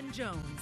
Ryan Jones.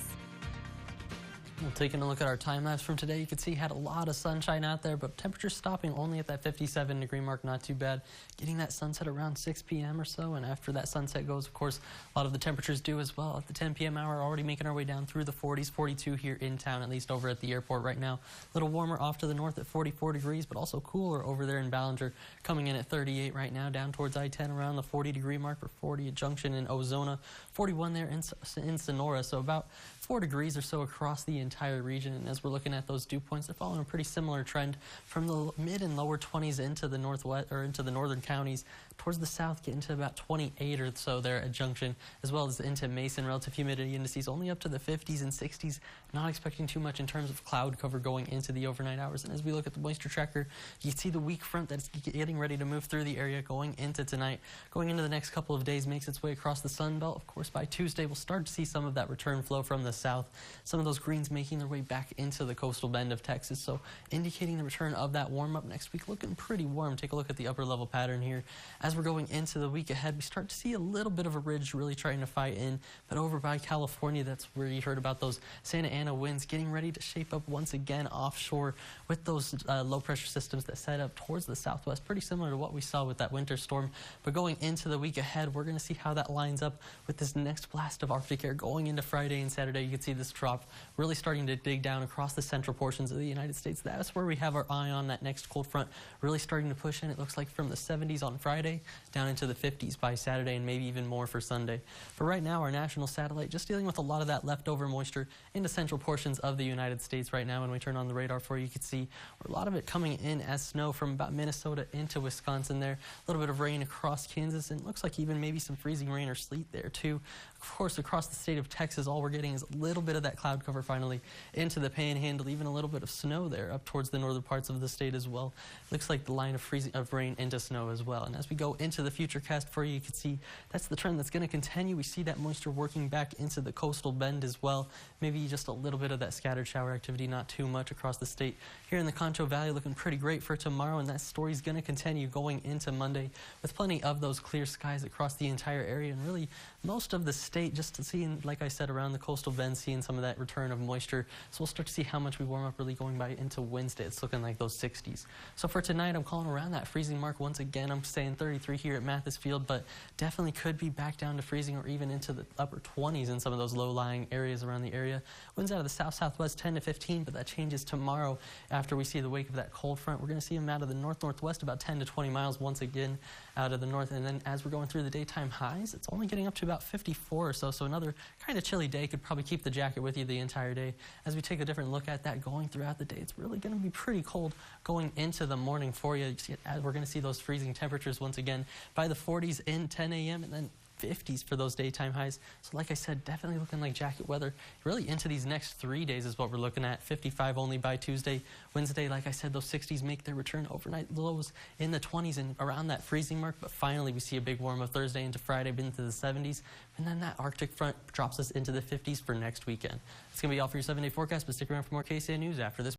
Well, taking a look at our time lapse from today, you can see had a lot of sunshine out there, but temperatures stopping only at that 57-degree mark, not too bad. Getting that sunset around 6 p.m. or so, and after that sunset goes, of course, a lot of the temperatures do as well. At the 10 p.m. hour, already making our way down through the 40s, 42 here in town, at least over at the airport right now. A little warmer off to the north at 44 degrees, but also cooler over there in Ballinger, coming in at 38 right now, down towards I-10 around the 40-degree mark for 40 at Junction in Ozona, 41 there in Sonora, so about 4 degrees or so across the entire region. And as we're looking at those dew points, they're following a pretty similar trend from the mid and lower 20s into the northwest or into the northern counties. Towards the south, getting to about 28 or so there at Junction, as well as into Mason. Relative humidity indices only up to the 50s and 60s. Not expecting too much in terms of cloud cover going into the overnight hours. And as we look at the moisture tracker, you can see the weak front that's getting ready to move through the area going into tonight. Going into the next couple of days, makes its way across the Sun Belt. Of course, by Tuesday, we'll start to see some of that return flow from the south. Some of those greens making their way back into the coastal bend of Texas, so indicating the return of that warm up next week. Looking pretty warm. Take a look at the upper level pattern here. As we're going into the week ahead, we start to see a little bit of a ridge really trying to fight in, but over by California, that's where you heard about those Santa Ana winds getting ready to shape up once again offshore with those low pressure systems that set up towards the southwest, pretty similar to what we saw with that winter storm. But going into the week ahead, we're going to see how that lines up with this next blast of Arctic air going into Friday and Saturday. You can see this trough really starting to dig down across the central portions of the United States. That's where we have our eye on that next cold front really starting to push in. It looks like from the 70s on Friday down into the 50s by Saturday, and maybe even more for Sunday. For right now, our national satellite just dealing with a lot of that leftover moisture into central portions of the United States right now. When we turn on the radar for you, can see a lot of it coming in as snow from about Minnesota into Wisconsin there. A little bit of rain across Kansas, and it looks like even maybe some freezing rain or sleet there too. Of course, across the state of Texas, all we're getting is a little bit of that cloud cover finally into the panhandle, even a little bit of snow there up towards the northern parts of the state as well. Looks like the line of rain into snow as well. And as we go into the futurecast for you, you can see that's the trend that's going to continue. We see that moisture working back into the coastal bend as well. Maybe just a little bit of that scattered shower activity, not too much across the state. Here in the Concho Valley, looking pretty great for tomorrow, and that story is going to continue going into Monday with plenty of those clear skies across the entire area, and really most of the state just to see, like I said, around the coastal bend, seeing some of that return of moisture. So we'll start to see how much we warm up really going by into Wednesday. It's looking like those 60s. So for tonight, I'm calling around that freezing mark once again. I'm saying 33 here at Mathis Field, but definitely could be back down to freezing or even into the upper 20s in some of those low-lying areas around the area. Winds out of the south-southwest 10 to 15, but that changes tomorrow after we see the wake of that cold front. We're going to see them out of the north-northwest about 10 to 20 miles once again out of the north. And then as we're going through the daytime highs, it's only getting up to about 54 or so. So another kind of chilly day. Could probably keep the jacket with you the entire day. As we take a different look at that going throughout the day, it's really going to be pretty cold going into the morning for you. We're going to see those freezing temperatures once again by the 40s in 10 a.m. and then 50s for those daytime highs. So like I said, definitely looking like jacket weather really into these next 3 days is what we're looking at. 55 only by Tuesday. Wednesday, like I said, those 60s make their return. Overnight lows in the 20s and around that freezing mark, but finally we see a big warm up Thursday into Friday into the 70s, and then that Arctic front drops us into the 50s for next weekend. It's going to be all for your 7-day forecast, but stick around for more KSAN news after this.